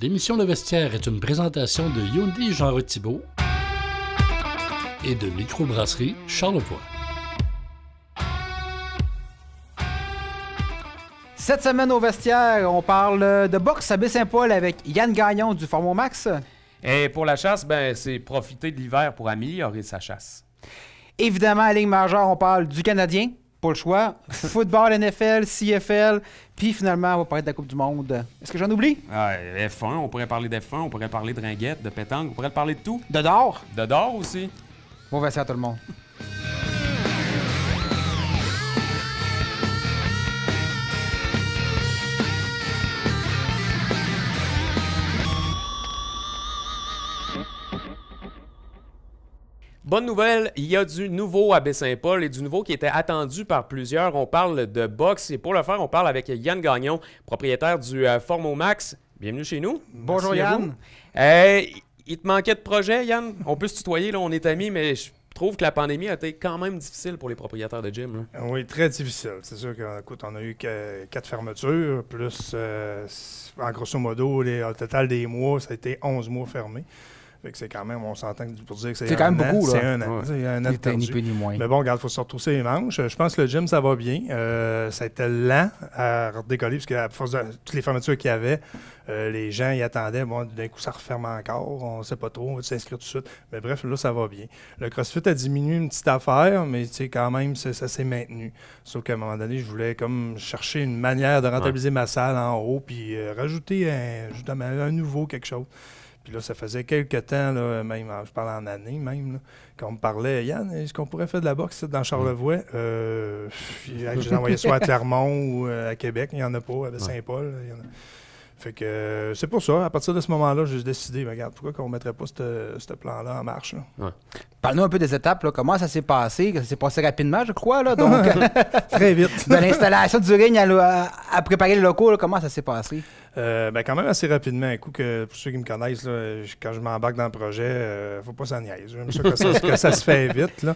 L'émission Le Vestiaire est une présentation de Hyundai Jean Thibault et de Microbrasserie Charlevoix. Cette semaine au Vestiaire, on parle de boxe à Baie-Saint-Paul avec Yann Gagnon du Format Max. Et pour la chasse, ben, c'est profiter de l'hiver pour améliorer sa chasse. Évidemment, à ligne majeure, on parle du Canadien, pas le choix. Football, NFL, CFL, puis finalement, on va parler de la Coupe du Monde. Est-ce que j'en oublie? F1, on pourrait parler d'F1, on pourrait parler de ringuette, de pétanque, on pourrait parler de tout. De d'or? De d'or aussi. Bon Vestiaire à tout le monde. Bonne nouvelle, il y a du nouveau à Baie-Saint-Paul et du nouveau qui était attendu par plusieurs. On parle de boxe et pour le faire, on parle avec Yann Gagnon, propriétaire du Format Max. Bienvenue chez nous. Bonjour Yann. Il te manquait de projet, Yann? On peut se tutoyer, là, on est amis, mais je trouve que la pandémie a été quand même difficile pour les propriétaires de gym. Là. Oui, très difficile. C'est sûr qu'on a eu 4 fermetures, plus, en grosso modo, au total des mois, ça a été 11 mois fermés. Fait que c'est quand même, on s'entend pour dire que c'est quand même beaucoup, là. C'est un an. C'est un an de perdu. Ni peu ni moins. Mais bon, regarde, il faut se retrousser les manches. Je pense que le gym, ça va bien. Ça a été lent à redécoller, parce qu'à force de toutes les fermetures qu'il y avait, les gens y attendaient. Bon, d'un coup, ça referme encore. On ne sait pas trop. On va s'inscrire tout de suite. Mais bref, là, ça va bien. Le CrossFit a diminué une petite affaire, mais tu sais, quand même, ça s'est maintenu. Sauf qu'à un moment donné, je voulais comme chercher une manière de rentabiliser ma salle en haut, puis rajouter un nouveau quelque chose. Puis là, ça faisait quelques temps, là, même, je parle en année même, là, qu'on me parlait, Yann, est-ce qu'on pourrait faire de la boxe dans Charlevoix? J'ai envoyé soit à Clermont ou à Québec, il n'y en a pas, à Saint-Paul. Fait que c'est pour ça, à partir de ce moment-là, j'ai décidé, regarde, pourquoi qu'on ne mettrait pas ce plan-là en marche? Ouais. Parle-nous un peu des étapes, là. Comment ça s'est passé? Ça s'est passé rapidement, je crois, là, donc... Très vite. De l'installation du ring à préparer les locaux, là, comment ça s'est passé? Quand même assez rapidement. Un coup que, pour ceux qui me connaissent, là, quand je m'embarque dans le projet, faut pas s'en niaiser. J'aime ça que ça se fait vite. Là.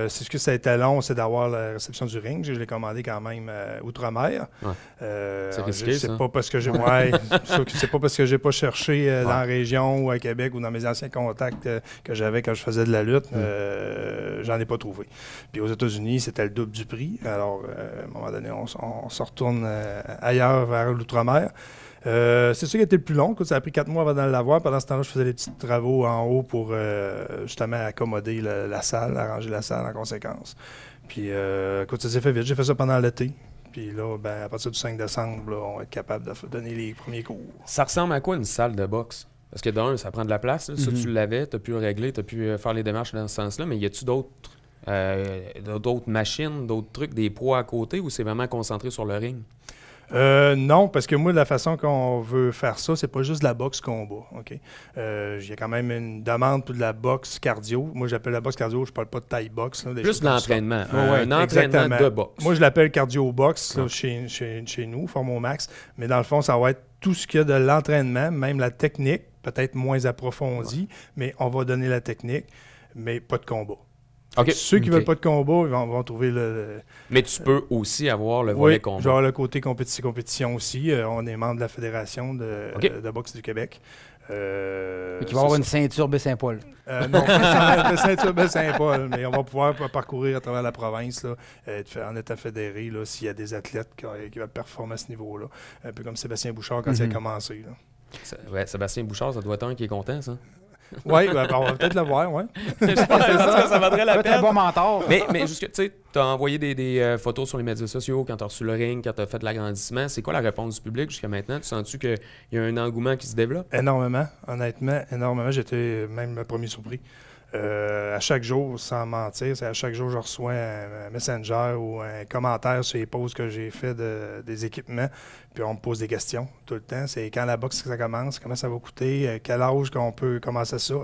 C'est ce que ça a été long, c'est d'avoir la réception du ring. Je l'ai commandé quand même outre-mer. Ouais. C'est risqué, ça. Pas parce que j'ai c'est pas parce que j'ai pas cherché dans la région ou à Québec ou dans mes anciens contacts que j'avais quand je faisais de la lutte. J'en ai pas trouvé. Puis aux États-Unis, c'était le double du prix. Alors, à un moment donné, on se retourne ailleurs vers l'outre-mer. C'est ça qui a été le plus long. Ça a pris 4 mois avant de l'avoir. Pendant ce temps-là, je faisais des petits travaux en haut pour justement accommoder la salle, arranger la salle en conséquence. Puis, ça s'est fait vite. J'ai fait ça pendant l'été. Puis là, à partir du 5 décembre, là, on va être capable de donner les premiers cours. Ça ressemble à quoi une salle de boxe? Parce que d'un, ça prend de la place. Là. Ça, tu l'avais, tu as pu le régler, tu as pu faire les démarches dans ce sens-là. Mais y a-tu d'autres machines, d'autres trucs, des poids à côté ou c'est vraiment concentré sur le ring? Non, parce que moi, la façon qu'on veut faire ça, c'est pas juste de la boxe combat. OK? Il y a quand même une demande pour de la boxe cardio. Moi, j'appelle la boxe cardio, je parle pas de taille boxe. Là, juste de l'entraînement. Un entraînement de boxe. Moi, je l'appelle cardio-boxe chez nous, Format Max. Mais dans le fond, ça va être tout ce qu'il y a de l'entraînement, même la technique, peut-être moins approfondie, mais on va donner la technique, mais pas de combat. Okay. Ceux qui ne veulent pas de combat, ils vont trouver le... Mais tu peux aussi avoir le volet combat. Oui, genre le côté compétition aussi. On est membre de la Fédération de boxe du Québec. Qui va avoir une ceinture Baie-Saint-Paul. Non, une ceinture Baie-Saint-Paul, mais on va pouvoir parcourir à travers la province là, en état fédéré s'il y a des athlètes qui veulent performer à ce niveau-là. Un peu comme Sébastien Bouchard quand il a commencé. Ouais, Sébastien Bouchard, ça doit être un qui est content, ça. Oui, on va peut-être le voir, oui. Je pense que ça vaudrait la peine. Un bon mentor. Mais jusque, tu sais, tu as envoyé des photos sur les médias sociaux quand tu as reçu le ring, quand tu as fait de l'agrandissement. C'est quoi la réponse du public jusqu'à maintenant? Tu sens-tu qu'il y a un engouement qui se développe? Énormément, honnêtement, énormément. J'étais même le premier surpris. À chaque jour, sans mentir, c'est à chaque jour je reçois un messenger ou un commentaire sur les posts que j'ai fait des équipements, puis on me pose des questions tout le temps. C'est quand la boxe ça commence, comment ça va coûter, quel âge qu'on peut commencer ça.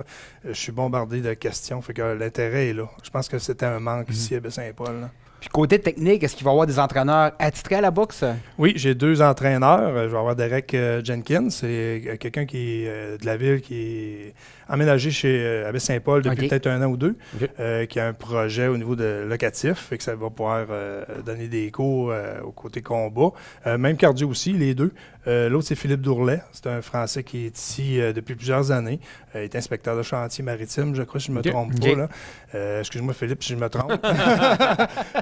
Je suis bombardé de questions, fait que l'intérêt est là. Je pense que c'était un manque ici à Baie-Saint-Paul. Puis côté technique, est-ce qu'il va y avoir des entraîneurs attitrés à la boxe? Oui, j'ai 2 entraîneurs. Je vais avoir Derek Jenkins, c'est quelqu'un qui est de la ville, qui est aménagé chez Abbé-Saint-Paul depuis peut-être 1 an ou 2, qui a un projet au niveau de locatif, fait que ça va pouvoir donner des cours au côté combat. Même cardio aussi, les deux. L'autre, c'est Philippe Dourlet. C'est un Français qui est ici depuis plusieurs années. Il est inspecteur de chantier maritime, je crois, si je ne me trompe pas. Là. Excuse-moi, Philippe, si je me trompe.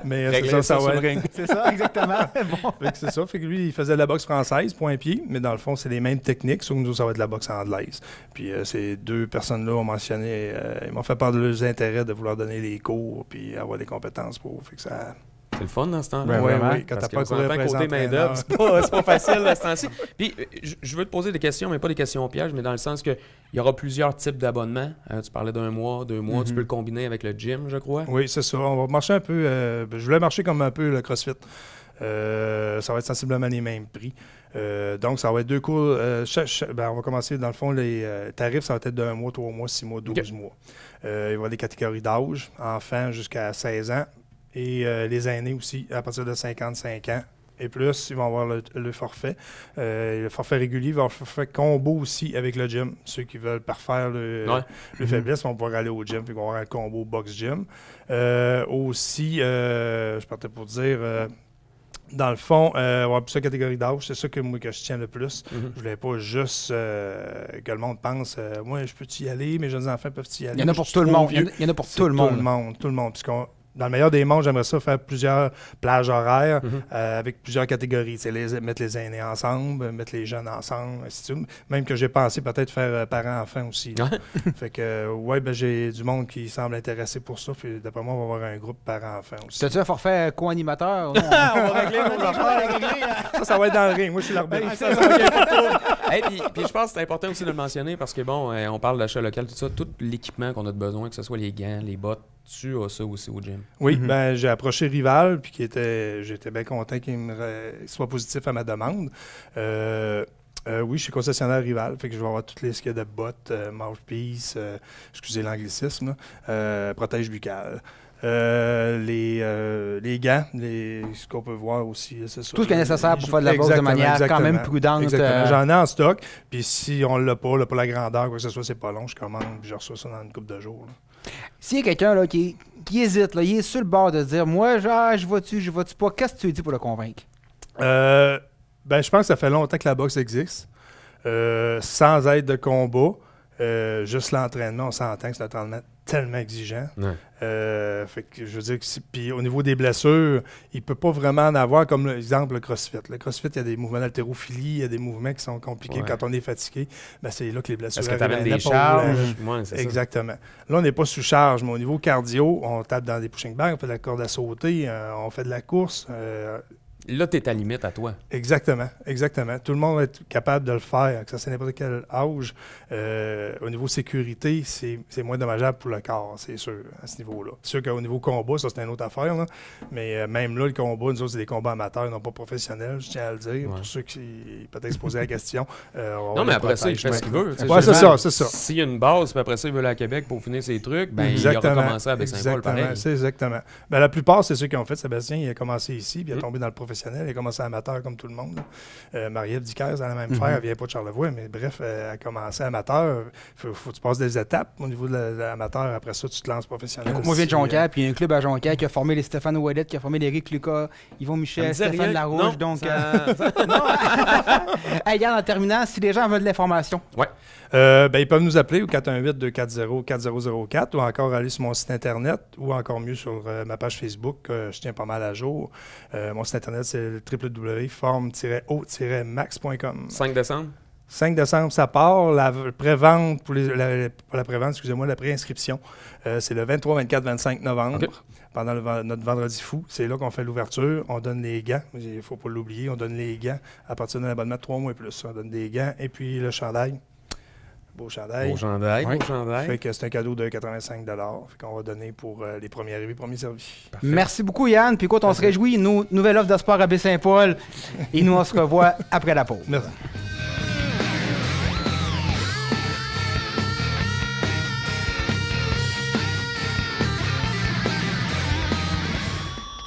Mais c'est ça va être. C'est ça, exactement. Bon. C'est ça. Fait que lui, il faisait de la boxe française, point-pied, mais dans le fond, c'est les mêmes techniques, sauf que nous, ça va être de la boxe anglaise. Puis ces 2 personnes-là ont mentionné, ils m'ont fait part de leurs intérêts de vouloir donner les cours puis avoir des compétences pour. Fait que ça. C'est le fun dans ce temps-là. Oui, quand t'as pas côté main-d'œuvre, c'est pas facile à ce temps-ci. Puis, je veux te poser des questions, mais pas des questions pièges, mais dans le sens qu'il y aura plusieurs types d'abonnements. Tu parlais d'1 mois, 2 mois. Tu peux le combiner avec le gym, je crois. Oui, c'est ça. On va marcher un peu. Je voulais marcher comme un peu le CrossFit. Ça va être sensiblement les mêmes prix. Donc, ça va être 2 cours. On va commencer, dans le fond, les tarifs, ça va être de 1 mois, 3 mois, 6 mois, 12 mois. Il va y avoir des catégories d'âge, enfants jusqu'à 16 ans. Et les aînés aussi, à partir de 55 ans et plus, ils vont avoir le forfait. Le forfait régulier, il va y avoir le forfait combo aussi avec le gym. Ceux qui veulent parfaire le faiblesse vont pouvoir aller au gym, puis ils vont avoir un combo box-gym. Aussi, je partais pour dire... dans le fond, on va avoir plusieurs catégories d'âge. C'est ça que moi que je tiens le plus. Je voulais pas juste que le monde pense moi, je peux y aller, mes jeunes enfants peuvent y aller. Il y en a pour tout le monde. Il y en a pour tout le monde. Tout le monde. Puisqu'on dans le meilleur des mondes, j'aimerais ça faire plusieurs plages horaires avec plusieurs catégories. Mettre les aînés ensemble, mettre les jeunes ensemble, ainsi de suite. Même que j'ai pensé peut-être faire parents-enfants aussi. Fait que, j'ai du monde qui semble intéressé pour ça. Puis d'après moi, on va avoir un groupe parents-enfants aussi. T'as-tu un forfait co-animateur? On va régler nos affaires. Ça va être dans le ring. Moi, je suis l'arbitre. Puis je pense que c'est important aussi de le mentionner parce que, on parle d'achat local, tout ça, tout l'équipement qu'on a de besoin, que ce soit les gants, les bottes, tu as ça aussi au gym. Oui, j'ai approché Rival, puis j'étais bien content qu'il soit positif à ma demande. Oui, je suis concessionnaire Rival, fait que je vais avoir toutes les skis de bottes, mouthpiece, excusez l'anglicisme, protège buccale. Les gants, ce qu'on peut voir aussi, c'est ça. Tout ce qui est nécessaire pour faire de la boxe de manière quand même prudente. J'en ai en stock, puis si on l'a pas la grandeur, quoi que ce soit, c'est pas long, je commande, puis je reçois ça dans une couple de jours. Là. S'il y a quelqu'un là, qui hésite, là, il est sur le bord de dire « Moi, je vais-tu pas? » Qu'est-ce que tu lui dis pour le convaincre? Je pense que ça fait longtemps que la boxe existe. Sans aide de combat, juste l'entraînement, on s'entend que c'est un entraînement tellement exigeant. Fait que je veux dire que puis au niveau des blessures, il peut pas vraiment en avoir comme l'exemple le CrossFit. Le CrossFit, il y a des mouvements d'haltérophilie, il y a des mouvements qui sont compliqués quand on est fatigué. C'est là que les blessures arrivent. Parce que tu amènes des charges. Exactement. Là, on n'est pas sous charge, mais au niveau cardio, on tape dans des pushing bags, on fait de la corde à sauter, on fait de la course. Là, tu es ta limite à toi. Exactement. Tout le monde va être capable de le faire, que ça c'est n'importe quel âge. Au niveau sécurité, c'est moins dommageable pour le corps, c'est sûr, à ce niveau-là. C'est sûr qu'au niveau combat, ça c'est une autre affaire, là. Mais même là, le combat, nous autres, c'est des combats amateurs, non pas professionnels, je tiens à le dire, pour ceux qui peut-être se posaient la question. Non, mais après ça, il fait ce qu'il veut. C'est ça. S'il y a une base, puis après ça, il veut aller à Québec pour finir ses trucs, il aura commencé avec Saint-Paul, pareil. C'est exactement. La plupart, c'est ceux qui ont fait. Sébastien, il a commencé ici, puis il est tombé dans le professionnel. Il a commencé amateur comme tout le monde. Marie-Ève Dicker, elle a la même faire. Elle vient pas de Charlevoix, mais bref, elle a commencé amateur. Faut que tu passes des étapes au niveau de l'amateur. Après ça, tu te lances professionnel. Moi, je viens de Jonquière, puis il y a un club à Jonquière qui a formé les Stéphane Ouellet, qui a formé les Eric Lucas, Yvon Michel, Stéphane Larouche. Donc, regarde, en terminant, si les gens veulent de l'information. Ouais. Ils peuvent nous appeler au 418-240-4004 ou encore aller sur mon site Internet ou encore mieux sur ma page Facebook. Je tiens pas mal à jour. Mon site Internet, c'est www.forme-o-max.com. 5 décembre? 5 décembre, ça part. La pré-vente, pour la pré-vente, excusez-moi, la pré-inscription, c'est le 23, 24, 25 novembre. Okay. Pendant notre vendredi fou, c'est là qu'on fait l'ouverture. On donne les gants. Il ne faut pas l'oublier. On donne les gants à partir d'un abonnement de 3 mois et plus. On donne des gants et puis le chandail. Beau chandail. Beau chandail. Fait que c'est un cadeau de 85 $. Fait qu'on va donner pour les premiers arrivés, premiers servis. Parfait. Merci beaucoup, Yann. Puis écoute, on se réjouit. Nouvelle offre de sport à Baie-Saint-Paul. Et nous, on se revoit après la pause. Merci.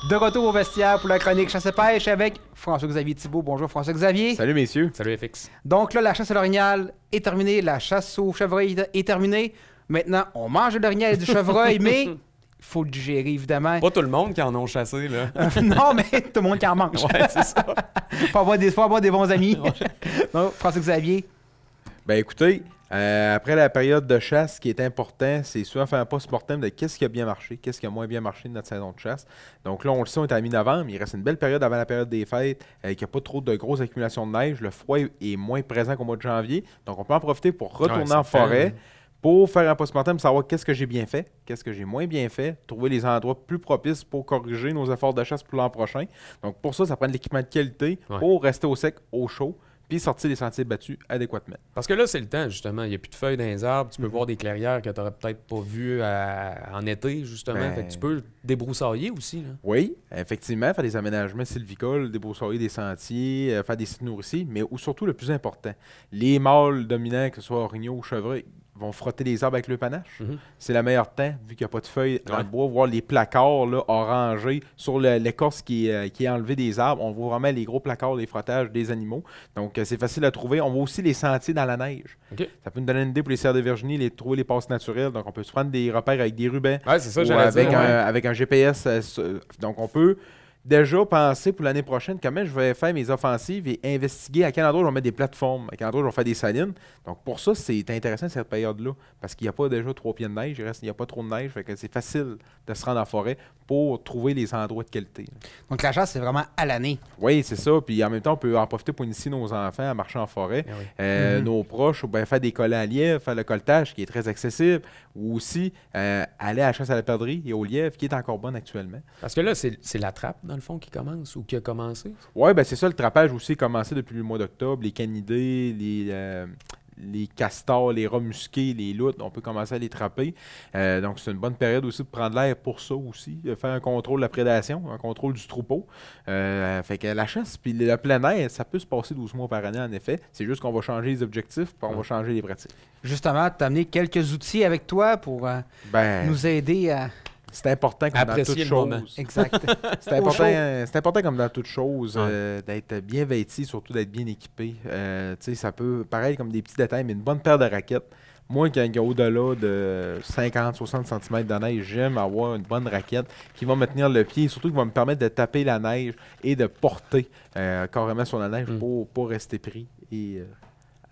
De retour au vestiaire pour la chronique chasse et pêche avec François-Xavier Thibault. Bonjour François-Xavier. Salut messieurs. Salut FX. Donc là, la chasse à l'orignal est terminée, la chasse au chevreuil est terminée. Maintenant, on mange de l'orignal et du chevreuil, mais il faut le digérer, évidemment. Pas tout le monde qui en ont chassé, là. Non, mais tout le monde qui en mange. Ouais, c'est ça. faut avoir des bons amis. Donc, François-Xavier. Ben écoutez, après la période de chasse, ce qui est important, c'est souvent faire un post-mortem de qu'est-ce qui a bien marché, qu'est-ce qui a moins bien marché de notre saison de chasse. Donc là, on le sait, on est à mi-novembre, il reste une belle période avant la période des fêtes, qu'il n'y a pas trop de grosses accumulations de neige, le froid est moins présent qu'au mois de janvier, donc on peut en profiter pour retourner en forêt, pour faire un post-mortem, savoir qu'est-ce que j'ai bien fait, qu'est-ce que j'ai moins bien fait, trouver les endroits plus propices pour corriger nos efforts de chasse pour l'an prochain. Donc pour ça prend de l'équipement de qualité pour rester au sec, au chaud, puis sortir les sentiers battus adéquatement. Parce que là, c'est le temps, justement. Il n'y a plus de feuilles dans les arbres. Tu peux voir des clairières que tu n'aurais peut-être pas vues en été, justement. Fait que tu peux débroussailler aussi. Là. Oui, effectivement, faire des aménagements sylvicoles, débroussailler des sentiers, faire des sites nourriciers, mais surtout le plus important, les mâles dominants, que ce soit orignaux ou chevreuils, vont frotter les arbres avec le panache. C'est le meilleur temps, vu qu'il n'y a pas de feuilles dans le bois, voir les placards là, orangés sur l'écorce qui est enlevée des arbres. On voit vraiment les gros placards, les frottages des animaux. Donc, c'est facile à trouver. On voit aussi les sentiers dans la neige. Ça peut nous donner une idée pour les cerfs de Virginie, trouver les passes naturelles. Donc, on peut se prendre des repères avec des rubans. Ouais, c'est ça, avec un GPS. Donc, on peut déjà penser pour l'année prochaine comment je vais faire mes offensives et investiguer à quel endroit je vais mettre des plateformes, à quel endroit je vais faire des salines. Donc pour ça, c'est intéressant cette période-là, parce qu'il n'y a pas déjà 3 pieds de neige, il n'y a pas trop de neige, fait que c'est facile de se rendre en forêt pour trouver les endroits de qualité. Donc la chasse, c'est vraiment à l'année. Oui, c'est ça. Puis en même temps, on peut en profiter pour initier nos enfants à marcher en forêt. Nos proches, ou bien faire des collets à lièvre, faire le colletage qui est très accessible, ou aussi aller à la chasse à la perdrix et au lièvre qui est encore bonne actuellement. Parce que là, c'est la trappe, dans le fond, qui commence ou qui a commencé? Oui, ben c'est ça, le trappage aussi a commencé depuis le mois d'octobre. Les canidés, les castors, les rats musqués, les loutres, on peut commencer à les trapper. Donc, c'est une bonne période aussi de prendre l'air pour ça aussi, faire un contrôle de la prédation, un contrôle du troupeau. Fait que la chasse, puis le plein air, ça peut se passer 12 mois par année, en effet. C'est juste qu'on va changer les objectifs, puis on va changer les pratiques. Justement, tu as amené quelques outils avec toi pour nous aider à... C'est important comme dans toute chose. Exact. C'est important comme dans toute chose d'être bien vêti, surtout d'être bien équipé. Ça peut paraître comme des petits détails, mais une bonne paire de raquettes. Moi, quand il y a au-delà de 50-60 cm de neige, j'aime avoir une bonne raquette qui va me tenir le pied et surtout qui va me permettre de taper la neige et de porter carrément sur la neige pour pas rester pris et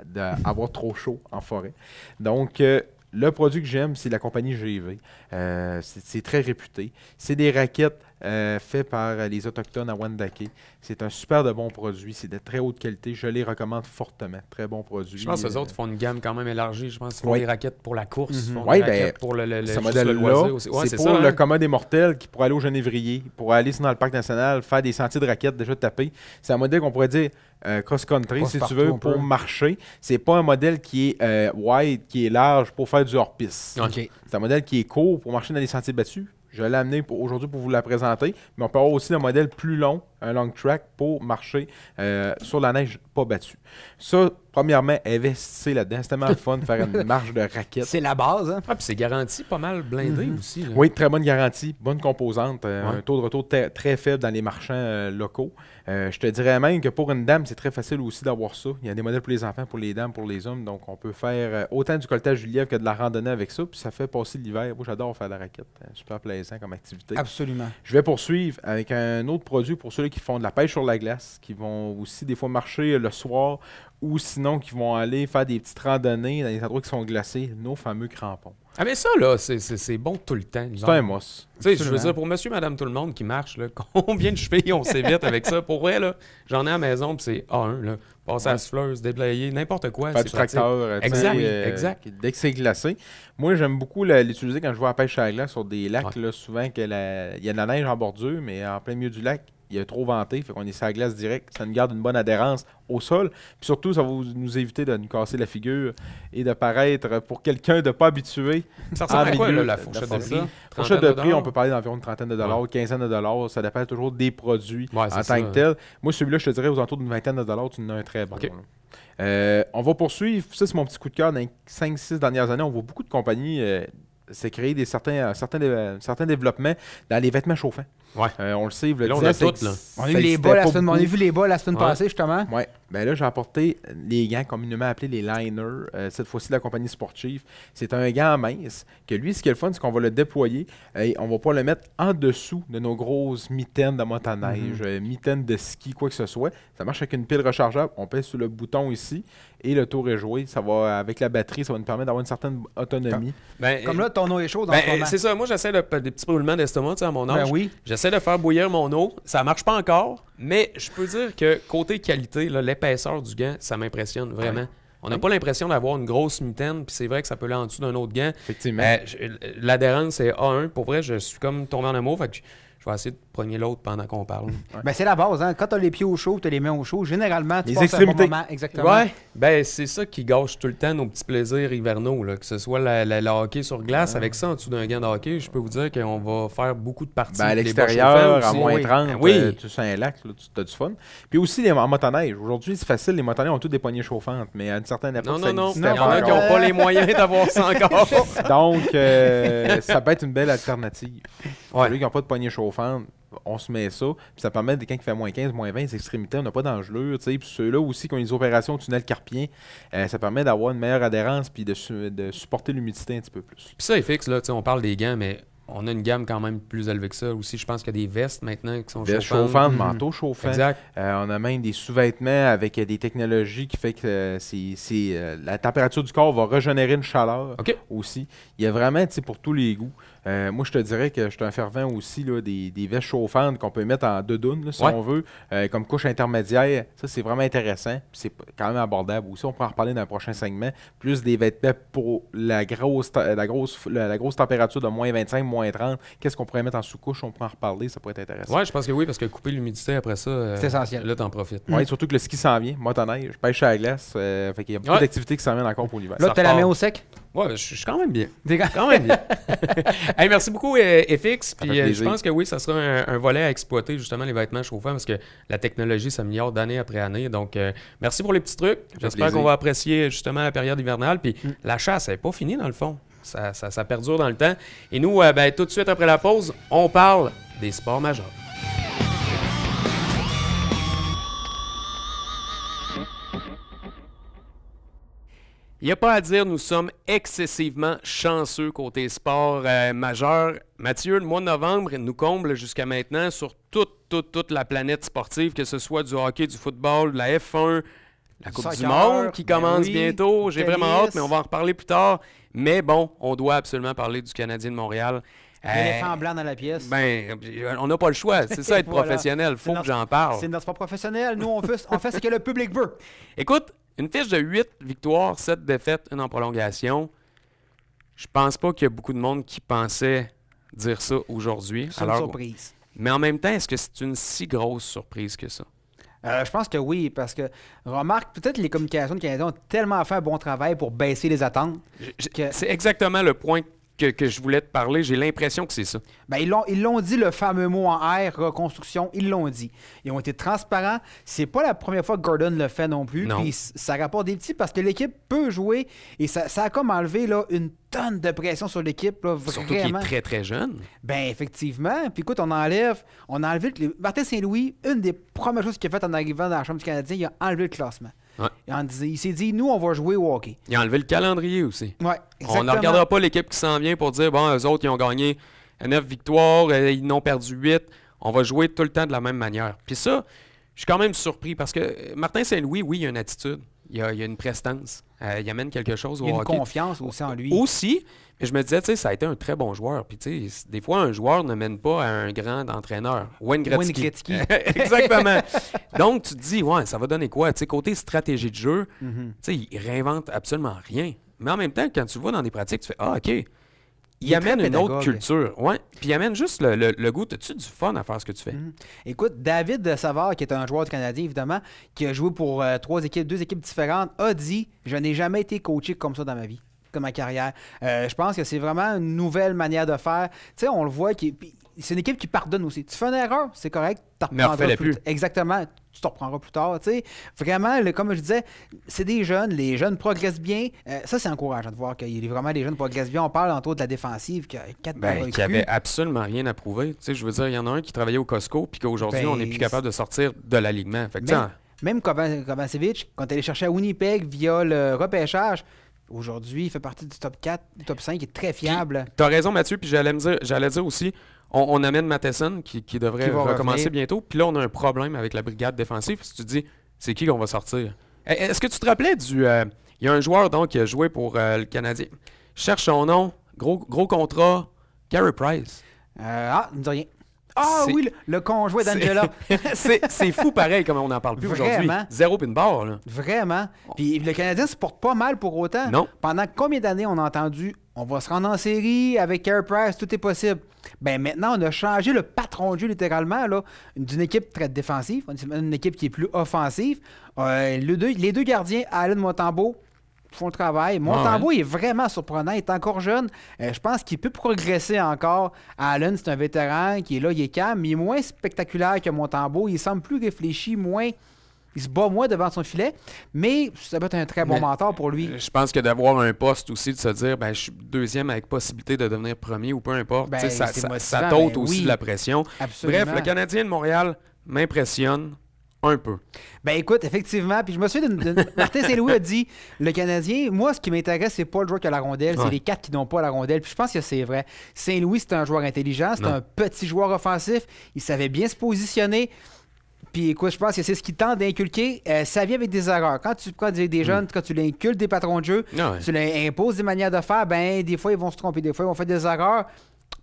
d'avoir trop chaud en forêt. Donc, le produit que j'aime, c'est la compagnie GV. C'est très réputé. C'est des raquettes faites par les Autochtones à Wendake. C'est un super de bon produit. C'est de très haute qualité. Je les recommande fortement. Très bon produit. Je pense que les autres font une gamme quand même élargie. Je pense qu'ils font des raquettes pour la course. Oui, pour ce modèle-là, c'est pour le commun des mortels qui pourrait aller au Genévrier, pour aller dans le parc national, faire des sentiers de raquettes déjà tapés. C'est un modèle qu'on pourrait dire cross-country, si tu veux, pour marcher. C'est pas un modèle qui est wide, qui est large pour faire du hors-piste. C'est un modèle qui est court pour marcher dans les sentiers battus. Je l'ai amené aujourd'hui pour vous la présenter, mais on peut avoir aussi un modèle plus long, un long track, pour marcher sur la neige pas battue. Ça, premièrement, investissez là-dedans. C'est tellement le fun de faire une marche de raquette. C'est la base, hein? Ah, puis c'est garanti pas mal blindé aussi. Là. Oui, très bonne garantie, bonne composante, un taux de retour très faible dans les marchands locaux. Je te dirais même que pour une dame, c'est très facile aussi d'avoir ça. Il y a des modèles pour les enfants, pour les dames, pour les hommes. Donc, on peut faire autant du colletage du lièvre que de la randonnée avec ça. Puis ça fait passer l'hiver. Moi, j'adore faire la raquette. Super plaisant comme activité. Absolument. Je vais poursuivre avec un autre produit pour ceux qui font de la pêche sur la glace, qui vont aussi des fois marcher le soir ou sinon qui vont aller faire des petites randonnées dans des endroits qui sont glacés, nos fameux crampons. Ah mais ça, là, c'est bon tout le temps. C'est un must. Tu sais, je veux dire, pour monsieur, madame, tout le monde qui marche, là, combien de chevilles on s'évite avec ça? Pour vrai, là, j'en ai à la maison, puis c'est A1, là. Passer à la souffleuse, déblayer, n'importe quoi. Faire du tracteur. Exact. Dès que c'est glacé. Moi, j'aime beaucoup l'utiliser quand je vais à la pêche à la glace sur des lacs, là, souvent qu'il y a de la neige en bordure, mais en plein milieu du lac, il a trop venté, fait qu'on est sur la glace direct. Ça nous garde une bonne adhérence au sol. Puis surtout, ça va nous éviter de nous casser la figure et de paraître pour quelqu'un de pas habitué. Ça ressemble à quoi, là, la fourchette de prix? Fourchette de prix, on peut parler d'environ une trentaine de dollars, quinzaine de dollars. Ça dépend toujours des produits en tant que tel. Moi, celui-là, je te dirais, aux alentours d'une vingtaine de dollars, tu en as un très bon. On va poursuivre. Ça, c'est mon petit coup de cœur. Dans les 5-6 dernières années, on voit beaucoup de compagnies c'est créer certains développements dans les vêtements chauffants. Ouais. On le sait, Là, on a tout, là. On a vu les bas la semaine passée, justement. Oui. Ben là, j'ai apporté les gants communément appelés les liners, cette fois-ci de la compagnie sportive. C'est un gant mince que lui, ce qui est le fun, c'est qu'on va le déployer et on va pas le mettre en dessous de nos grosses mitaines de motoneige, mitaines de ski, quoi que ce soit. Ça marche avec une pile rechargeable. On pèse sur le bouton ici et le tour est joué. Ça va, avec la batterie, ça va nous permettre d'avoir une certaine autonomie. Comme là, ton eau est chaude en ce moment. C'est ça. Moi, j'essaie des petits brûlements d'estomac à mon âge. Ben oui. J'essaie de faire bouillir mon eau. Ça marche pas encore, mais je peux dire que côté qualité, là, l'épaisseur du gant, ça m'impressionne vraiment. Ouais. On n'a pas l'impression d'avoir une grosse mitaine, puis c'est vrai que ça peut aller en dessous d'un autre gant. Effectivement. L'adhérence est A1. Pour vrai, je suis comme tombé en amour. Fait que je vais essayer de progner l'autre pendant qu'on parle. Ouais. Ben, c'est la base. Hein? Quand tu as les pieds au chaud, tu as les mains au chaud, généralement, tu les passes extrémités. un bon moment. Exactement. Ouais, ben c'est ça qui gâche tout le temps nos petits plaisirs hivernaux. Là. Que ce soit le hockey sur glace, avec ça en dessous d'un gant de hockey, je peux vous dire qu'on va faire beaucoup de parties. Ben, à l'extérieur, à moins 30, oui. Tu sens un lac, tu as du fun. Puis aussi, en motoneige. Aujourd'hui, c'est facile, les motoneiges ont toutes des poignées chauffantes, mais à une certaine époque, non. Il y en a qui n'ont pas les moyens d'avoir ça encore. Donc, ça peut être une belle alternative. Ouais. Ceux qui n'ont pas de poignées chauffantes, on se met ça, puis ça permet, quand il fait moins 15, moins 20, les extrémités, on n'a pas d'engelure, tu sais, puis ceux-là aussi qui ont les opérations au tunnel carpien, ça permet d'avoir une meilleure adhérence puis de supporter l'humidité un petit peu plus. Puis ça, FX, là, tu sais, on parle des gants, mais on a une gamme quand même plus élevée que ça aussi. Je pense qu'il y a des vestes maintenant qui sont chauffantes. Manteaux chauffants. Exact. On a même des sous-vêtements avec des technologies qui fait que la température du corps va régénérer une chaleur aussi. Il y a vraiment, tu sais, pour tous les goûts. Moi, je te dirais que je suis un fervent aussi là, des vestes chauffantes qu'on peut mettre en doudoune, là, si on veut, comme couche intermédiaire. Ça, c'est vraiment intéressant. C'est quand même abordable aussi. On pourra en reparler dans un prochain segment. Plus des vêtements pour la grosse température de moins 25, moins 30. Qu'est-ce qu'on pourrait mettre en sous-couche? On pourra en reparler. Ça pourrait être intéressant. Oui, je pense que oui, parce que couper l'humidité après ça, c'est essentiel. Là, t'en profites. Oui, surtout que le ski s'en vient. Motoneige, pêche à la glace. Fait qu'il y a beaucoup d'activités qui s'en viennent encore pour l'hiver. Là, tu as la main au sec? Ouais, je suis quand même bien. Quand même bien. Hey, merci beaucoup, FX. Puis je pense que oui, ça sera un volet à exploiter, justement, les vêtements chauffants, parce que la technologie s'améliore d'année après année. Donc, merci pour les petits trucs. J'espère qu'on va apprécier, justement, la période hivernale. Puis la chasse, elle n'est pas finie, dans le fond. Ça perdure dans le temps. Et nous, tout de suite après la pause, on parle des sports majeurs. Il n'y a pas à dire, nous sommes excessivement chanceux côté sport majeur. Mathieu, le mois de novembre nous comble jusqu'à maintenant sur toute la planète sportive, que ce soit du hockey, du football, de la F1, la Coupe du Monde qui commence bientôt. J'ai vraiment hâte, mais on va en reparler plus tard. Mais bon, on doit absolument parler du Canadien de Montréal. L'éléphant blanc dans la pièce. Ben, on n'a pas le choix. C'est ça, être professionnel. Il faut que j'en parle. C'est notre sport professionnel. Nous, on fait ce que le public veut. Écoute, une fiche de 8 victoires, 7 défaites, une en prolongation. Je pense pas qu'il y a beaucoup de monde qui pensait dire ça aujourd'hui. C'est une surprise. Mais en même temps, est-ce que c'est une si grosse surprise que ça? Je pense que oui, parce que, remarque, peut-être les communications du Canadien ont tellement fait un bon travail pour baisser les attentes. C'est exactement le point que je voulais te parler. J'ai l'impression que c'est ça. Ben, ils l'ont dit, le fameux mot en R, reconstruction, ils l'ont dit. Ils ont été transparents. C'est pas la première fois que Gordon le fait non plus. Puis ça rapporte des petits parce que l'équipe peut jouer et ça a comme enlevé là, une tonne de pression sur l'équipe. Là, surtout qu'il est très, très jeune. Ben effectivement. Puis écoute, on a enlevé... Martin Saint-Louis, une des premières choses qu'il a faites en arrivant dans la Chambre du Canadien, il a enlevé le classement. Ouais. Il s'est dit, nous, on va jouer au hockey. Il a enlevé le calendrier aussi. Ouais, on ne regardera pas l'équipe qui s'en vient pour dire, bon, eux autres, ils ont gagné 9 victoires, ils n'ont perdu 8. On va jouer tout le temps de la même manière. Puis ça, je suis quand même surpris parce que Martin Saint-Louis, oui, il a une attitude. Il a une prestance. Il amène quelque chose au hockey. Il a une confiance aussi en lui. Aussi, mais je me disais, tu sais, ça a été un très bon joueur. Puis, tu sais, des fois, un joueur ne mène pas à un grand entraîneur. Wayne Gretzky. Exactement. Donc, tu te dis, ouais, ça va donner quoi? Tu sais, côté stratégie de jeu, tu sais, il réinvente absolument rien. Mais en même temps, quand tu le vois dans des pratiques, tu fais, ah, OK. Il amène une autre culture. Ouais. Puis il amène juste le goût. As-tu du fun à faire ce que tu fais? Écoute, David Savard, qui est un joueur du Canadien, évidemment, qui a joué pour deux équipes différentes, a dit « Je n'ai jamais été coaché comme ça dans ma vie, comme ma carrière. Je pense que c'est vraiment une nouvelle manière de faire. » Tu sais, on le voit, c'est une équipe qui pardonne aussi. Tu fais une erreur, c'est correct, mais refais-le plus. Exactement, tu te reprendras plus tard. T'sais. Vraiment, comme je disais, c'est des jeunes, les jeunes progressent bien. Ça, c'est encourageant de voir que vraiment les jeunes progressent bien. On parle entre autres de la défensive, qui avait absolument rien à prouver. Je veux dire, il y en a un qui travaillait au Costco, puis qu'aujourd'hui, on n'est plus capable de sortir de l'alignement. Même Kovacevic, quand elle est cherché à Winnipeg via le repêchage, aujourd'hui, il fait partie du top 4, du top 5, qui est très fiable. Tu as raison, Mathieu, puis j'allais dire aussi, on amène Matheson qui devrait recommencer bientôt, puis là, on a un problème avec la brigade défensive. Si tu te dis, c'est qui qu'on va sortir? Est-ce que tu te rappelais il y a un joueur donc qui a joué pour le Canadien. Je cherche son nom, gros contrat, Carey Price. Ne dis rien. Ah oui, le conjoint d'Angela. c'est fou pareil comme on n'en parle plus aujourd'hui. Zéro pin barre. Là. Vraiment. Puis le Canadien se porte pas mal pour autant. Non. Pendant combien d'années on a entendu on va se rendre en série avec Carey Price, tout est possible. Ben maintenant, on a changé le patron de jeu littéralement là, d'une équipe très défensive, une équipe qui est plus offensive. Les deux gardiens, Allen Montembeault, font le travail. Montembeault est vraiment surprenant. Il est encore jeune. Je pense qu'il peut progresser encore. Allen, c'est un vétéran qui est là, il est calme, mais il est moins spectaculaire que Montembeault. Il semble plus réfléchi, il se bat moins devant son filet, mais ça peut être un très bon mentor pour lui. Je pense que d'avoir un poste aussi, de se dire, je suis deuxième avec possibilité de devenir premier ou peu importe, ça t'ôte aussi de la pression. Absolument. Bref, le Canadien de Montréal m'impressionne un peu. Ben écoute, effectivement, puis je me souviens Martin Saint-Louis a dit, le Canadien, moi ce qui m'intéresse, c'est pas le joueur qui a la rondelle, c'est les 4 qui n'ont pas la rondelle, puis je pense que c'est vrai. Saint-Louis, c'est un joueur intelligent, c'est un petit joueur offensif, il savait bien se positionner. Puis écoute, je pense que c'est ce qui tente d'inculquer. Ça vient avec des erreurs. Quand tu prends des jeunes, quand tu leur inculques des patrons de jeu, tu leur imposes des manières de faire, des fois ils vont se tromper, des fois ils vont faire des erreurs,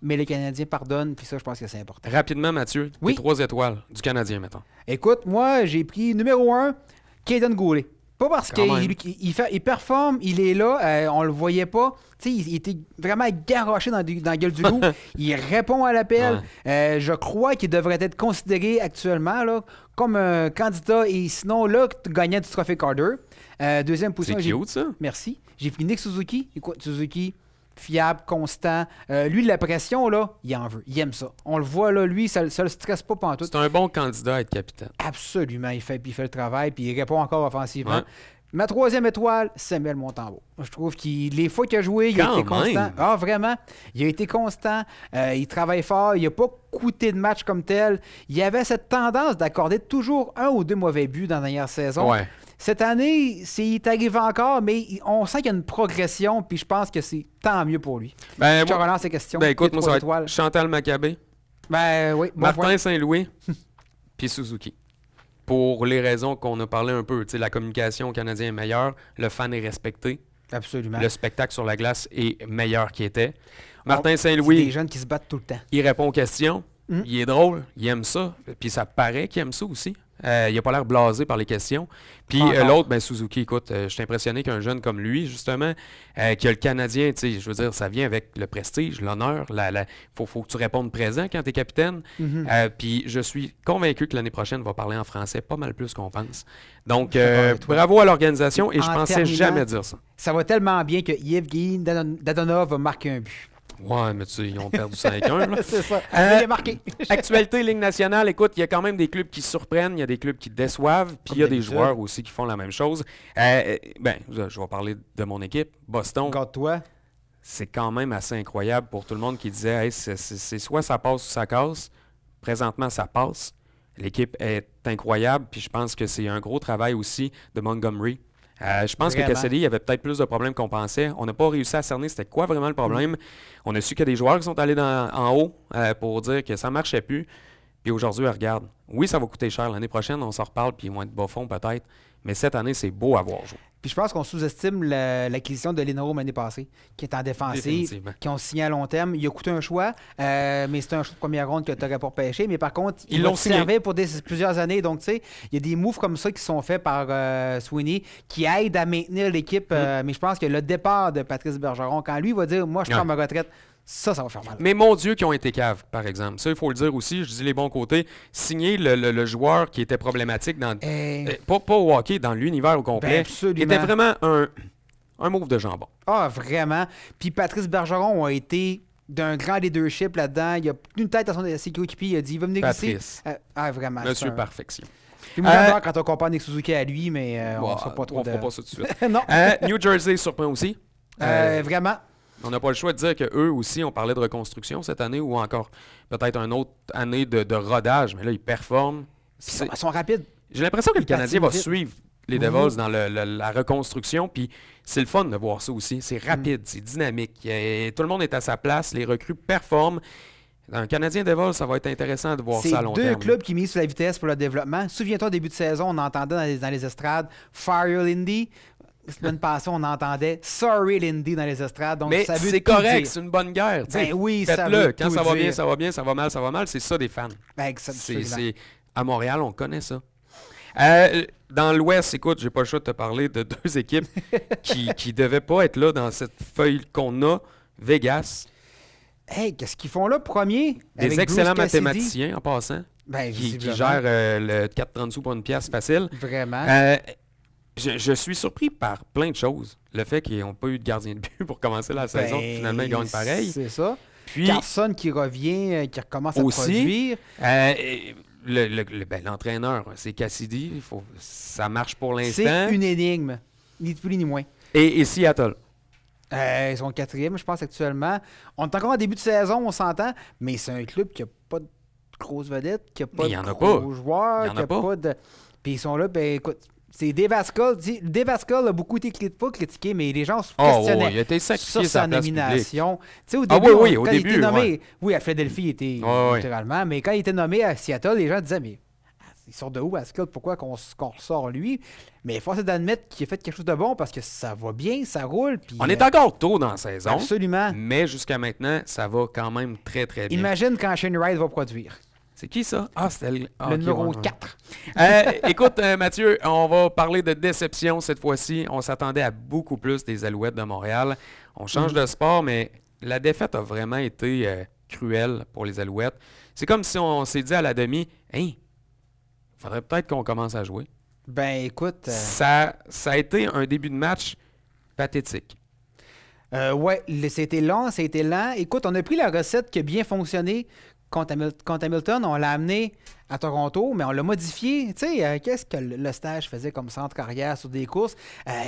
mais les Canadiens pardonnent, puis ça, je pense que c'est important. Rapidement, Mathieu, les 3 étoiles du Canadien, mettons. Écoute, moi, j'ai pris numéro 1, Caden Goulet. Pas parce qu'il performe, il est là, on le voyait pas. Il était vraiment garoché dans la gueule du loup. Il répond à l'appel. Je crois qu'il devrait être considéré actuellement là, comme un candidat et sinon là, gagnant du trophée Calder. Deuxième position. C'est cute, ça? Merci. J'ai pris Nick Suzuki. Écoute, Suzuki, fiable, constant. Lui, la pression, là, il en veut. Il aime ça. On le voit, là, lui, ça le stresse pas pantoute. C'est un bon candidat à être capitaine. Absolument. Il fait le travail, puis il répond encore offensivement. Ouais. Ma 3e étoile, Samuel Montembeault. Je trouve qu'il les fois qu'il a joué, il a été constant. Ah, vraiment? Il a été constant. Il travaille fort. Il n'a pas coûté de match comme tel. Il avait cette tendance d'accorder toujours 1 ou 2 mauvais buts dans la dernière saison. Ouais. Cette année, il est arrivé encore, mais on sent qu'il y a une progression, puis je pense que c'est tant mieux pour lui. Je te relance ces questions. Écoute, moi, ça va être Chantal Maccabé. Oui. Martin Saint-Louis, puis Suzuki. Pour les raisons qu'on a parlé un peu. La communication au Canadien est meilleure, le fan est respecté. Absolument. Le spectacle sur la glace est meilleur qu'il était. Martin Saint-Louis. C'est des jeunes qui se battent tout le temps. Il répond aux questions. Il est drôle. Il aime ça. Puis ça paraît qu'il aime ça aussi. Il n'a pas l'air blasé par les questions. Puis l'autre, Suzuki, écoute, je suis impressionné qu'un jeune comme lui, justement, qui a le Canadien, je veux dire, ça vient avec le prestige, l'honneur. Faut que tu répondes présent quand tu es capitaine. Puis je suis convaincu que l'année prochaine, va parler en français pas mal plus qu'on pense. Donc, bravo à l'organisation et je pensais jamais dire ça. Ça va tellement bien que Yevgeny Dadonov va marquer un but. Ouais, mais tu sais, ils ont perdu 5-1. C'est ça. Il a marqué. Actualité, Ligue nationale. Écoute, il y a quand même des clubs qui surprennent, il y a des clubs qui déçoivent, puis il y a des joueurs aussi qui font la même chose. Je vais parler de mon équipe, Boston. Garde-toi. C'est quand même assez incroyable pour tout le monde qui disait, hey, c'est soit ça passe ou ça casse. Présentement, ça passe. L'équipe est incroyable, puis je pense que c'est un gros travail aussi de Montgomery. Je pense que Cassidy avait peut-être plus de problèmes qu'on pensait. On n'a pas réussi à cerner c'était quoi vraiment le problème. On a su qu'il y a des joueurs qui sont allés en haut pour dire que ça ne marchait plus. Puis aujourd'hui, regarde, oui, ça va coûter cher. L'année prochaine, on s'en reparle, puis ils vont être bas fond peut-être. Mais cette année, c'est beau à voir jouer. Puis je pense qu'on sous-estime l'acquisition de Lindholm l'année passée, qui est en défensive, qui ont signé à long terme. Il a coûté un choix, mais c'est un choix de première ronde que tu n'aurais pas pêché. Mais par contre, ils l'ont servi pour plusieurs années. Donc, tu sais, il y a des moves comme ça qui sont faits par Sweeney qui aident à maintenir l'équipe. Mais je pense que le départ de Patrice Bergeron, quand lui va dire « Moi, je prends ma retraite », ça va faire mal. Mais mon Dieu, qui ont été caves, par exemple. Ça, il faut le dire aussi. Je dis les bons côtés. Signer le joueur qui était problématique dans pas au hockey, dans l'univers au complet. Était vraiment un move de jambon. Ah, vraiment. Puis Patrice Bergeron a été d'un grand leadership là-dedans. Il a tenu une tête à ses coéquipiers. Il a dit, il va venir ici. Vraiment. Monsieur Perfection. Puis moi, j'adore quand on compare Nick Suzuki à lui, mais on ne sera pas trop on fera pas ça tout de suite. Non. New Jersey surprend aussi. Vraiment. On n'a pas le choix de dire qu'eux aussi, on parlait de reconstruction cette année ou encore peut-être une autre année de rodage, mais là, ils performent. Ils sont rapides. J'ai l'impression que le Canadien va suivre les Devils dans la reconstruction, puis c'est le fun de voir ça aussi. C'est rapide, c'est dynamique. Tout le monde est à sa place, les recrues performent. Dans le Canadien Devils, ça va être intéressant de voir ça à long terme. C'est deux clubs qui misent sur la vitesse pour le développement. Souviens-toi, au début de saison, on entendait dans les estrades « Fire Lindy ». La semaine passée, on entendait « Sorry Lindy » dans les estrades. Donc, mais c'est correct, c'est une bonne guerre. Ben oui, faites-le. Quand ça va bien, ça va bien. Ça va mal, ça va mal. C'est ça des fans. À Montréal, on connaît ça. Dans l'Ouest, écoute, j'ai pas le choix de te parler de deux équipes qui devaient pas être là dans cette feuille qu'on a. Vegas. Hey, qu'est-ce qu'ils font là, premier? Des excellents mathématiciens, en passant, qui gèrent le 4,30 sous pour une pièce facile. Vraiment. Je suis surpris par plein de choses. Le fait qu'ils n'ont pas eu de gardien de but pour commencer la saison, finalement, ils gagnent pareil. C'est ça. Puis, Carson qui revient, qui recommence à produire. L'entraîneur, c'est Cassidy. Ça marche pour l'instant. C'est une énigme, ni plus ni moins. Et Seattle? Ils sont 4e, je pense, actuellement. On est encore en début de saison, on s'entend, mais c'est un club qui n'a pas de grosses vedettes, qui n'a pas de gros joueurs, qui n'a pas de... Puis ils sont là, écoute, c'est Dave Haskell. Dave Haskell a beaucoup été critiqué, mais les gens se questionnaient il a été sur sa nomination. Tu sais, au début, il était nommé... Oui, à Philadelphie, il était littéralement, mais quand il était nommé à Seattle, les gens disaient, mais... Il sort de où, Haskell? Pourquoi qu'on ressort lui? Mais force est d'admettre qu'il a fait quelque chose de bon parce que ça va bien, ça roule. Puis, on est encore tôt dans la saison. Absolument. Mais jusqu'à maintenant, ça va quand même très, très bien. Imagine quand Shane Wright va produire. C'est qui ça? C'était le numéro 4. Écoute, Mathieu, on va parler de déception cette fois-ci. On s'attendait à beaucoup plus des Alouettes de Montréal. On change de sport, mais la défaite a vraiment été cruelle pour les Alouettes. C'est comme si on s'est dit à la demi, « Hey, faudrait peut-être qu'on commence à jouer. » Ben, écoute... Ça a été un début de match pathétique. Ouais, c'était long, c'était lent. Écoute, on a pris la recette qui a bien fonctionné contre Hamilton. On l'a amené à Toronto, mais on l'a modifié. Tu sais, qu'est-ce que le stage faisait comme centre carrière sur des courses?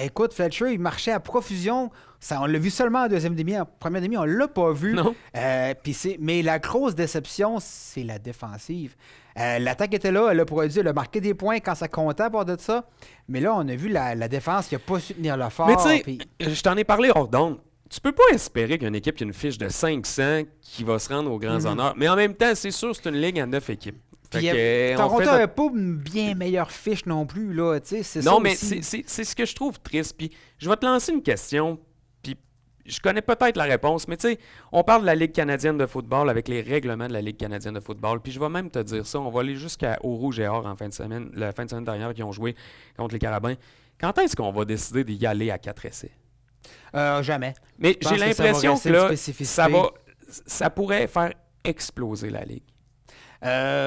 Écoute, Fletcher, il marchait à profusion. Ça, on l'a vu seulement en deuxième demi. En première demi, on l'a pas vu. Non. Mais la grosse déception, c'est la défensive. L'attaque était là, elle a produit, elle a marqué des points quand ça comptait à part de ça. Mais là, on a vu la défense qui n'a pas su tenir le fort. Mais tu sais, je t'en ai parlé hors d'onde. Tu peux pas espérer qu'une équipe qui a une fiche de 500 qui va se rendre aux grands honneurs. Mais en même temps, c'est sûr, c'est une ligue à 9 équipes. Toronto n'avait pas une bien meilleure fiche non plus. Là, c'est ce que je trouve triste. Puis je vais te lancer une question. Puis je connais peut-être la réponse. Mais tu sais, on parle de la Ligue canadienne de football avec les règlements de la Ligue canadienne de football. Puis je vais même te dire ça. On va aller jusqu'au Rouge et Or en fin de semaine, la fin de semaine dernière qui ont joué contre les Carabins. Quand est-ce qu'on va décider d'y aller à 4 essais? Jamais. Mais j'ai l'impression que là, ça pourrait faire exploser la Ligue.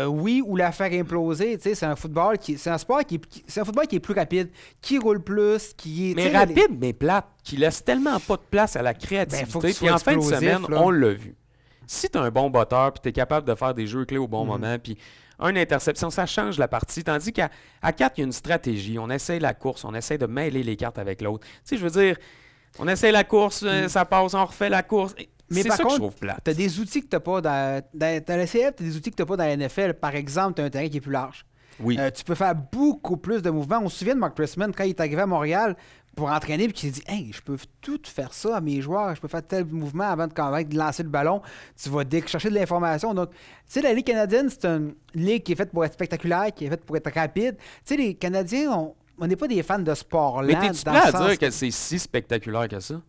Oui, ou la faire imploser. Tu sais, c'est un football c'est un sport qui est plus rapide, qui roule plus, qui est... Mais rapide, mais plate, qui laisse tellement pas de place à la créativité. Puis en fin de semaine, on l'a vu. Si tu as un bon botteur, puis tu es capable de faire des jeux clés au bon moment, puis une interception, ça change la partie. Tandis qu'à 4, il y a une stratégie. On essaye la course, on essaye de mêler les cartes avec l'autre. Tu sais, je veux dire... On essaie la course, ça passe, on refait la course. Mais c'est ça que je trouve plate. Tu as des outils que tu n'as pas dans la CF, tu as des outils que tu n'as pas dans la NFL. Par exemple, tu as un terrain qui est plus large. Oui. Tu peux faire beaucoup plus de mouvements. On se souvient de Mark Trestman quand il est arrivé à Montréal pour entraîner et qu'il s'est dit « Hey, je peux tout faire ça à mes joueurs. Je peux faire tel mouvement avant de lancer le ballon. Tu vas chercher de l'information. » Donc, tu sais, la Ligue canadienne, c'est une ligue qui est faite pour être spectaculaire, qui est faite pour être rapide. Tu sais, les Canadiens, on n'est pas des fans de sport lent. Mais t'es-tu prêt à dire que c'est si spectaculaire que ça?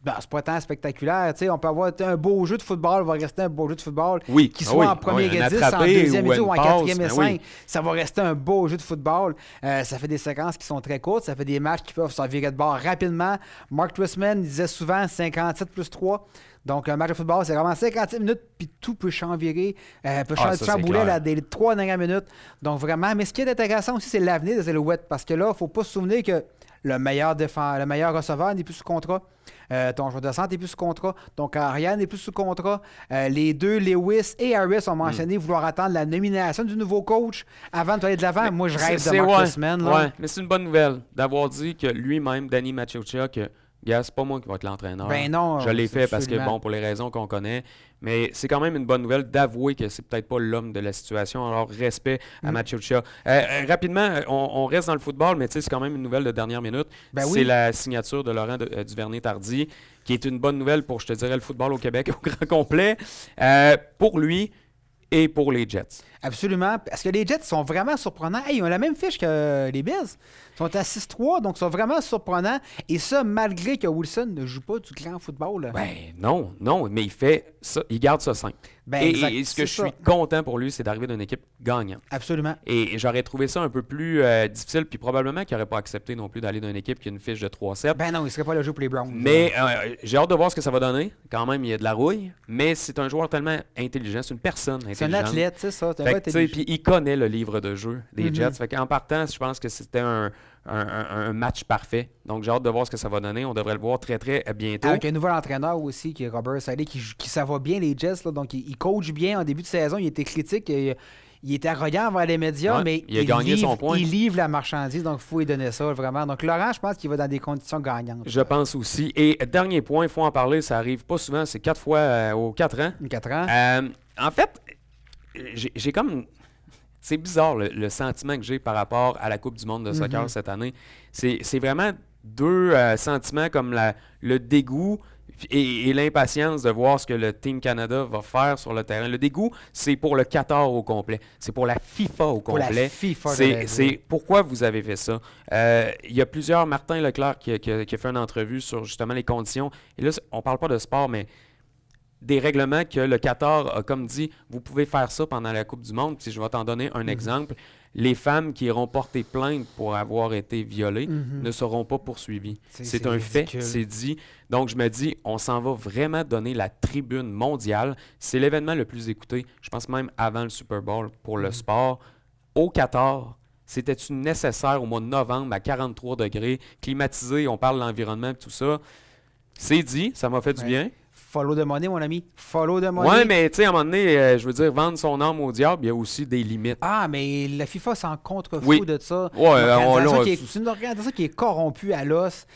Ben, c'est pas tant spectaculaire. T'sais, on peut avoir un beau jeu de football, va rester un beau jeu de football. Oui. Qui soit en premier et 10, en deuxième et 10 ou en quatrième et 5. Ça va rester un beau jeu de football. Ça fait des séquences qui sont très courtes. Ça fait des matchs qui peuvent s'en virer de bord rapidement. Mark Trestman disait souvent 57 plus 3. Donc, un match de football, c'est vraiment 57 minutes, puis tout peut chamvirer, peut chambouler dès les 3 dernières minutes. Donc, vraiment, mais ce qui est intéressant aussi, c'est l'avenir des Alouettes, parce que là, il ne faut pas se souvenir que le meilleur receveur n'est plus sous contrat. Ton joueur de centre n'est plus sous contrat. Ton carrière n'est plus sous contrat. Les deux, Lewis et Harris, ont mentionné vouloir attendre la nomination du nouveau coach avant d'aller de l'avant. Moi, je rêve de Marcus Mann. Ouais, mais c'est une bonne nouvelle d'avoir dit que lui-même, Danny Machucha, que c'est pas moi qui vais être l'entraîneur. Ben non, je l'ai fait parce que, bon, pour les raisons qu'on connaît. Mais c'est quand même une bonne nouvelle d'avouer que c'est peut-être pas l'homme de la situation. Alors, respect à Machucha. Rapidement, on reste dans le football, mais c'est quand même une nouvelle de dernière minute. C'est la signature de Laurent Duvernay-Tardy, qui est une bonne nouvelle pour, je te dirais, le football au Québec au grand complet. Pour lui et pour les Jets. Absolument. Parce que les Jets sont vraiment surprenants. Hey, ils ont la même fiche que les Bills. Ils sont à 6-3, donc ils sont vraiment surprenants. Et ça, malgré que Wilson ne joue pas du grand football. Ben non, mais il fait ça, il garde ça simple. Et ce que je suis content pour lui, c'est d'arriver d'une équipe gagnante. Absolument. Et j'aurais trouvé ça un peu plus difficile, puis probablement qu'il n'aurait pas accepté non plus d'aller d'une équipe qui a une fiche de 3-7. Ben non, il ne serait pas le jeu pour les Browns. Mais j'ai hâte de voir ce que ça va donner. Quand même, il y a de la rouille, mais c'est un joueur tellement intelligent, c'est une personne intelligente. C'est un athlète, c'est ça. Puis il connaît le livre de jeu des Jets. Fait qu'en partant, je pense que c'était un match parfait. Donc, j'ai hâte de voir ce que ça va donner. On devrait le voir très, très bientôt. Avec un nouvel entraîneur aussi, qui est Robert Saleh, qui ça va bien les Jets. Là, donc, il coach bien. En début de saison, il était critique. Il était arrogant envers les médias, mais il a gagné son point. Il livre la marchandise, donc il faut lui donner ça, vraiment. Donc, Laurent, je pense qu'il va dans des conditions gagnantes. Je pense aussi. Et dernier point, il faut en parler, ça arrive pas souvent, c'est 4 fois aux 4 ans. 4 ans. En fait, j'ai comme... C'est bizarre le sentiment que j'ai par rapport à la Coupe du monde de soccer cette année. C'est vraiment deux sentiments comme le dégoût et l'impatience de voir ce que le Team Canada va faire sur le terrain. Le dégoût, c'est pour le Qatar au complet. C'est pour la FIFA au complet. Pour la FIFA. C'est pourquoi vous avez fait ça. Il y a plusieurs... Martin Leclerc qui a fait une entrevue sur justement les conditions. Et là, on parle pas de sport, mais... des règlements que le Qatar a comme dit, vous pouvez faire ça pendant la Coupe du monde. Puis je vais t'en donner un exemple. Les femmes qui iront porter plainte pour avoir été violées ne seront pas poursuivies. C'est un fait, c'est dit. Donc je me dis, on s'en va vraiment donner la tribune mondiale. C'est l'événement le plus écouté, je pense même avant le Super Bowl pour le sport. Au Qatar, c'était-tu nécessaire au mois de novembre à 43 degrés, climatisé, on parle de l'environnement et tout ça. C'est dit, ça m'a fait du bien. Follow the money, mon ami. Follow the money. Ouais, mais tu sais, à un moment donné, je veux dire, vendre son âme au diable, il y a aussi des limites. Ah, mais la FIFA s'en contrefou de ça. Ouais, c'est une organisation qui est corrompue à l'os.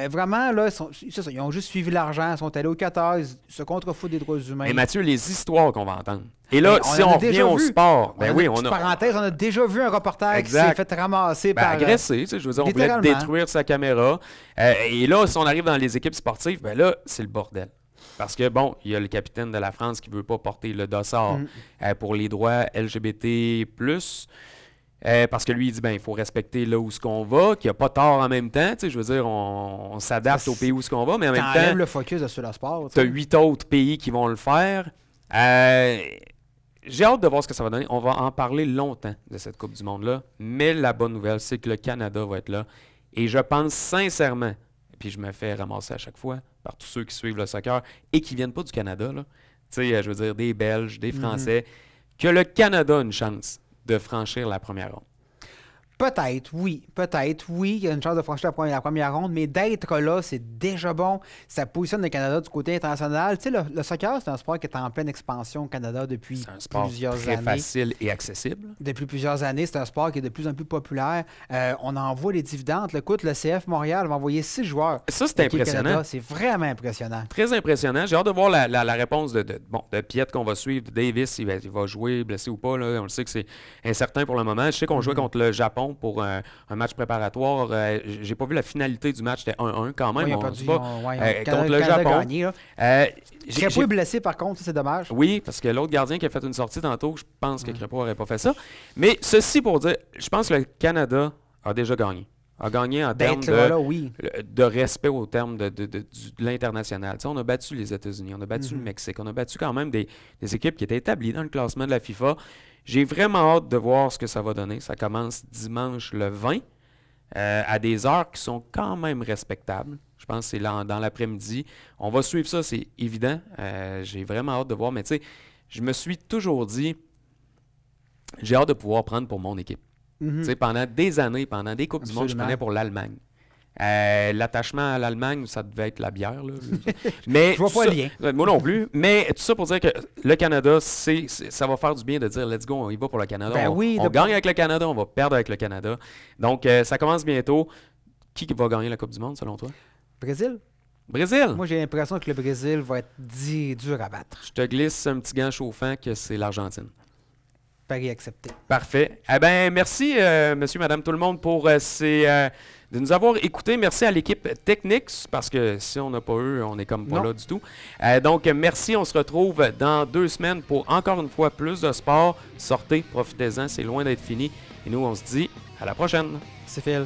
Vraiment, là, ils ont juste suivi l'argent, ils sont allés au Qatar, ils se contrefoutent des droits humains. Et Mathieu, les histoires qu'on va entendre. Et là, si on revient au sport, parenthèse, on a déjà vu un reporter qui s'est fait ramasser par... agressé, je veux dire, on voulait détruire sa caméra. Et là, si on arrive dans les équipes sportives, ben là, c'est le bordel. Parce que, bon, il y a le capitaine de la France qui ne veut pas porter le dossard pour les droits LGBT+. Parce que lui, il dit, ben il faut respecter là où ce qu'on va, qu'il n'y a pas tort en même temps. Je veux dire, on s'adapte au pays où ce qu'on va, mais en même temps... le focus sur le sport. Tu as 8 autres pays qui vont le faire. J'ai hâte de voir ce que ça va donner. On va en parler longtemps de cette Coupe du Monde-là. Mais la bonne nouvelle, c'est que le Canada va être là. Et je pense sincèrement, puis je me fais ramasser à chaque fois par tous ceux qui suivent le soccer et qui ne viennent pas du Canada, là. Tu sais, je veux dire, des Belges, des Français, que le Canada a une chance de franchir la première ronde. Peut-être, oui. Il y a une chance de franchir la première ronde, mais d'être là, c'est déjà bon. Ça positionne le Canada du côté international. Tu sais, le soccer, c'est un sport qui est en pleine expansion au Canada depuis plusieurs années. C'est un sport très facile et accessible. Depuis plusieurs années, c'est un sport qui est de plus en plus populaire. On en voit les dividendes. Écoute, le CF Montréal va envoyer 6 joueurs. Ça, c'est impressionnant. Canada. C'est vraiment impressionnant. Très impressionnant. J'ai hâte de voir la réponse de Piet qu'on va suivre. Davis, il va jouer, blessé ou pas. Là. On le sait que c'est incertain pour le moment. Je sais qu'on jouait contre le Japon pour un match préparatoire. J'ai pas vu la finalité du match, c'était 1-1 quand même. Contre le Japon. Gagné, Crépeau est blessé par contre, c'est dommage. Oui, parce que l'autre gardien qui a fait une sortie tantôt, je pense que Crépeau n'aurait pas fait ça. Mais ceci pour dire, je pense que le Canada a déjà gagné. A gagné en termes de respect au terme de l'international. Tu sais, on a battu les États-Unis, on a battu le Mexique, on a battu quand même des équipes qui étaient établies dans le classement de la FIFA. J'ai vraiment hâte de voir ce que ça va donner. Ça commence dimanche le 20 à des heures qui sont quand même respectables. Je pense que c'est dans l'après-midi. On va suivre ça, c'est évident. J'ai vraiment hâte de voir. Mais tu sais, je me suis toujours dit, j'ai hâte de pouvoir prendre pour mon équipe. Tu sais, pendant des années, pendant des Coupes du Monde, je prenais pour l'Allemagne. L'attachement à l'Allemagne, ça devait être la bière. Là. Mais je vois pas le lien. Moi non plus. Mais tout ça pour dire que le Canada, ça va faire du bien de dire let's go, on y va pour le Canada. On gagne avec le Canada, on va perdre avec le Canada. Donc, ça commence bientôt. Qui va gagner la Coupe du Monde, selon toi? Brésil. Moi, j'ai l'impression que le Brésil va être dur à battre. Je te glisse un petit gant chauffant que c'est l'Argentine. Pari accepté. Parfait. Eh bien, merci, monsieur, madame, tout le monde, pour de nous avoir écoutés. Merci à l'équipe technique, parce que si on n'a pas eux, on n'est comme pas là du tout. Donc, merci. On se retrouve dans 2 semaines pour encore une fois plus de sport. Sortez, profitez-en, c'est loin d'être fini. Et nous, on se dit à la prochaine. C'est Phil.